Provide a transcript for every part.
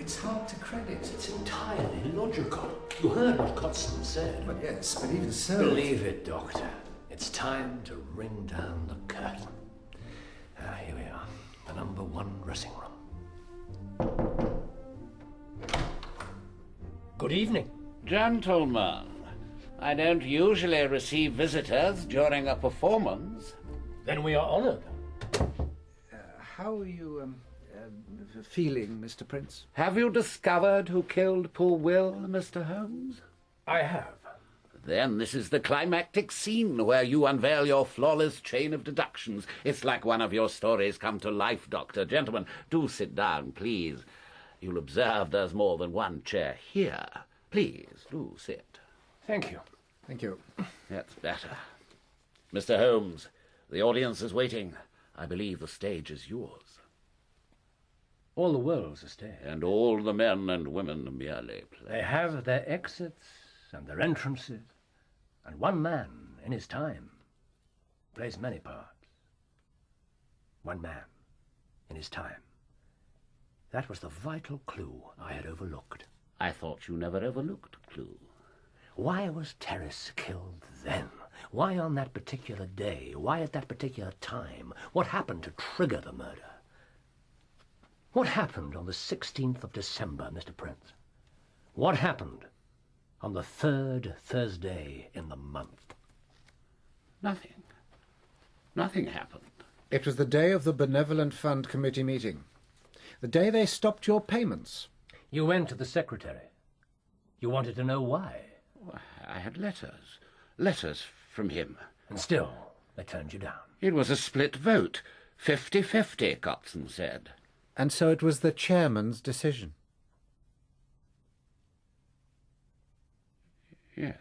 It's hard to credit. It's entirely logical. You heard what Cotson said. But yes, but even so... Believe it, Doctor. It's time to ring down the curtain. Here we are. The number 1 dressing room. Good evening. Gentlemen, I don't usually receive visitors during a performance. Then we are honored. How are you, feeling, Mr. Prince? Have you discovered who killed poor Will, Mr. Holmes? I have. Then this is the climactic scene where you unveil your flawless chain of deductions. It's like one of your stories come to life, Doctor. Gentlemen, do sit down, please. You'll observe there's more than one chair here. Please, do sit. Thank you. Thank you. That's better. Mr. Holmes, the audience is waiting. I believe the stage is yours. All the world's a stage. And all the men and women merely play. They have their exits and their entrances, and one man, in his time, plays many parts. One man, in his time. That was the vital clue I had overlooked. I thought you never overlooked a clue. Why was Terriss killed then? Why on that particular day? Why at that particular time? What happened to trigger the murder? What happened on the 16th of December, Mr. Prince? What happened on the 3rd Thursday in the month? Nothing. Nothing happened. It was the day of the Benevolent Fund Committee meeting. The day they stopped your payments. You went to the secretary. You wanted to know why. I had letters. Letters from him. And still, they turned you down. It was a split vote. 50-50, Cotson said. And so it was the chairman's decision. Yes.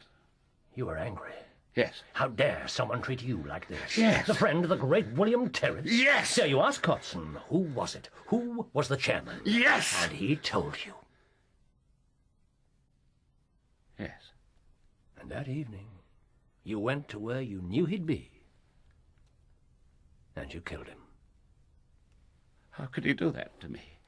You were angry. Yes. How dare someone treat you like this? Yes. The friend of the great William Terriss? Yes. So you asked Cotson, who was it? Who was the chairman? Yes. And he told you. Yes. And that evening, you went to where you knew he'd be. And you killed him. How could he do that to me?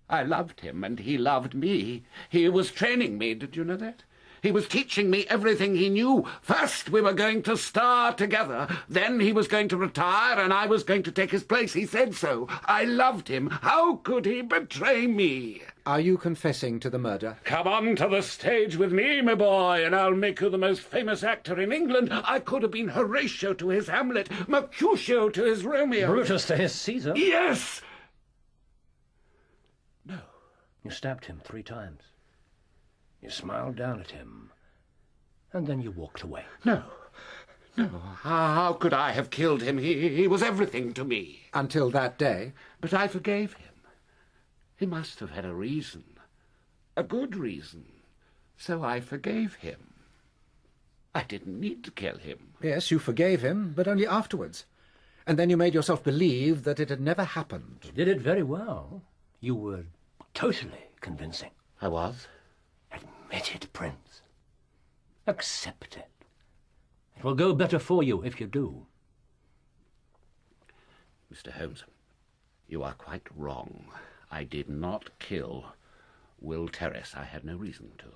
I loved him, and he loved me. He was training me, did you know that? He was teaching me everything he knew. First we were going to star together. Then he was going to retire, and I was going to take his place. He said so. I loved him. How could he betray me? Are you confessing to the murder? Come on to the stage with me, my boy, and I'll make you the most famous actor in England. I could have been Horatio to his Hamlet, Mercutio to his Romeo. Brutus to his Caesar? Yes! No. You stabbed him 3 times. You smiled down at him, and then you walked away. No. No. How could I have killed him? He was everything to me. Until that day. But I forgave him. He must have had a reason. A good reason. So I forgave him. I didn't need to kill him. Yes, you forgave him, but only afterwards. And then you made yourself believe that it had never happened. You did it very well. You were totally convincing. I was? Admit it, Prince. Accept it. It will go better for you if you do. Mr. Holmes, you are quite wrong. I did not kill Will Terriss. I had no reason to.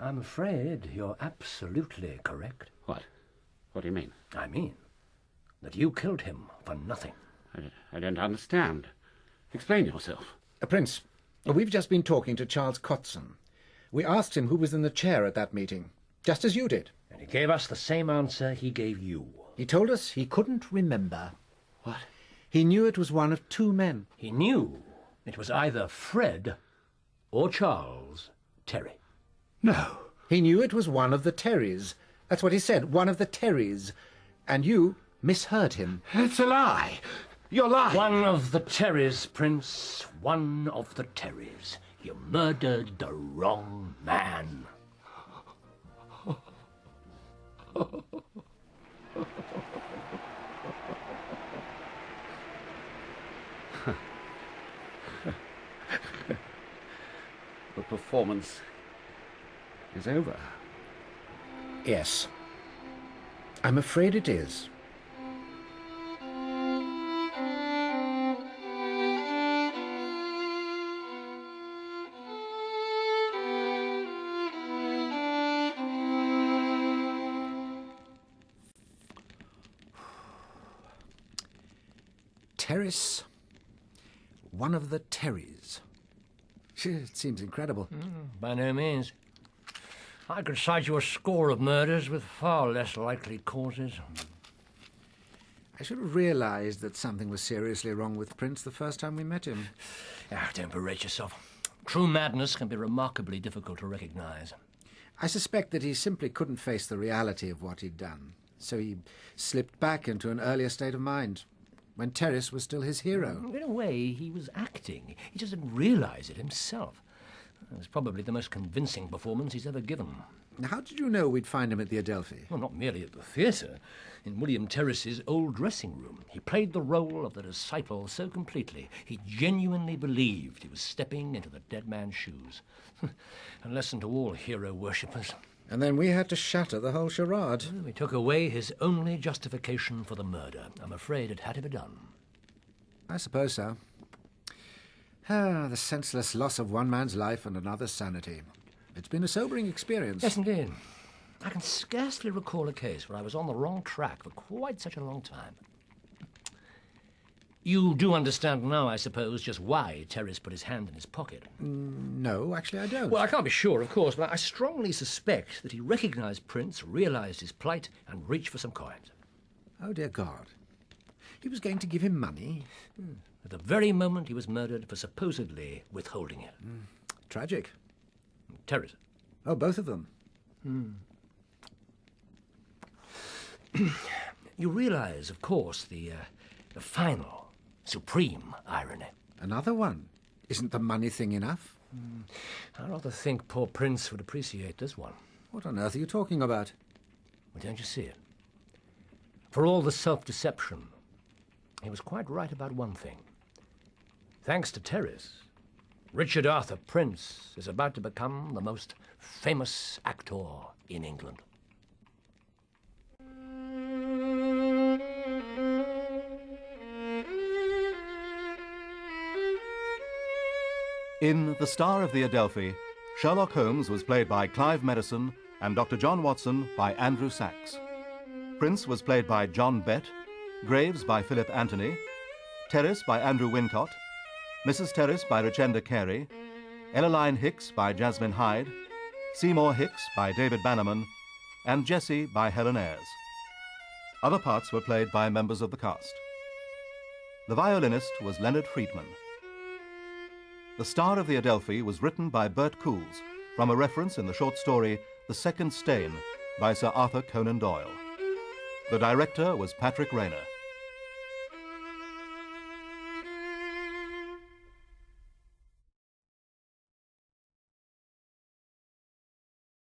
I'm afraid you're absolutely correct. What? What do you mean? I mean that you killed him for nothing. I don't understand. Explain yourself. Prince, we've just been talking to Charles Cotson. We asked him who was in the chair at that meeting, just as you did. And he gave us the same answer he gave you. He told us he couldn't remember. What? He knew it was one of 2 men. He knew it was either Fred or Charles Terry. No. He knew it was one of the Terriss. That's what he said, one of the Terriss. And you misheard him. It's a lie. You're lying. One of the Terriss, Prince. One of the Terriss. You murdered the wrong man. The performance is over. Yes. I'm afraid it is. Terriss, one of the Terriss. It seems incredible. By no means. I could cite you a score of murders with far less likely causes. I should have realised that something was seriously wrong with Prince the first time we met him. Don't berate yourself. True madness can be remarkably difficult to recognise. I suspect that he simply couldn't face the reality of what he'd done, so he slipped back into an earlier state of mind, when Terriss was still his hero. In a way, he was acting. He just didn't realise it himself. It was probably the most convincing performance he's ever given. How did you know we'd find him at the Adelphi? Well, not merely at the theatre. In William Terriss's old dressing room, he played the role of the disciple so completely, he genuinely believed he was stepping into the dead man's shoes. A lesson to all hero worshippers. And then we had to shatter the whole charade. We took away his only justification for the murder. I'm afraid it had to be done. I suppose so. The senseless loss of one man's life and another's sanity. It's been a sobering experience. Yes, indeed. I can scarcely recall a case where I was on the wrong track for quite such a long time. You do understand now, I suppose, just why Terriss put his hand in his pocket. No, actually I don't. Well, I can't be sure, of course, but I strongly suspect that he recognised Prince, realised his plight, and reached for some coins. Oh, dear God. He was going to give him money? At the very moment he was murdered for supposedly withholding it. Tragic. Terriss. Oh, both of them. You realise, of course, the final, supreme irony. Another one? Isn't the money thing enough? I rather think poor Prince would appreciate this one. What on earth are you talking about? Well, don't you see it? For all the self-deception, he was quite right about one thing. Thanks to Terriss, Richard Arthur Prince is about to become the most famous actor in England. In The Star of the Adelphi, Sherlock Holmes was played by Clive Merrison and Dr. John Watson by Andrew Sachs. Prince was played by John Bett, Graves by Philip Anthony, Terriss by Andrew Wincott, Mrs. Terriss by Richenda Carey, Emmeline Hicks by Jasmine Hyde, Seymour Hicks by David Bannerman, and Jessie by Helen Ayres. Other parts were played by members of the cast. The violinist was Leonard Friedman. The Star of the Adelphi was written by Bert Coules from a reference in the short story The Second Stain by Sir Arthur Conan Doyle. The director was Patrick Rayner.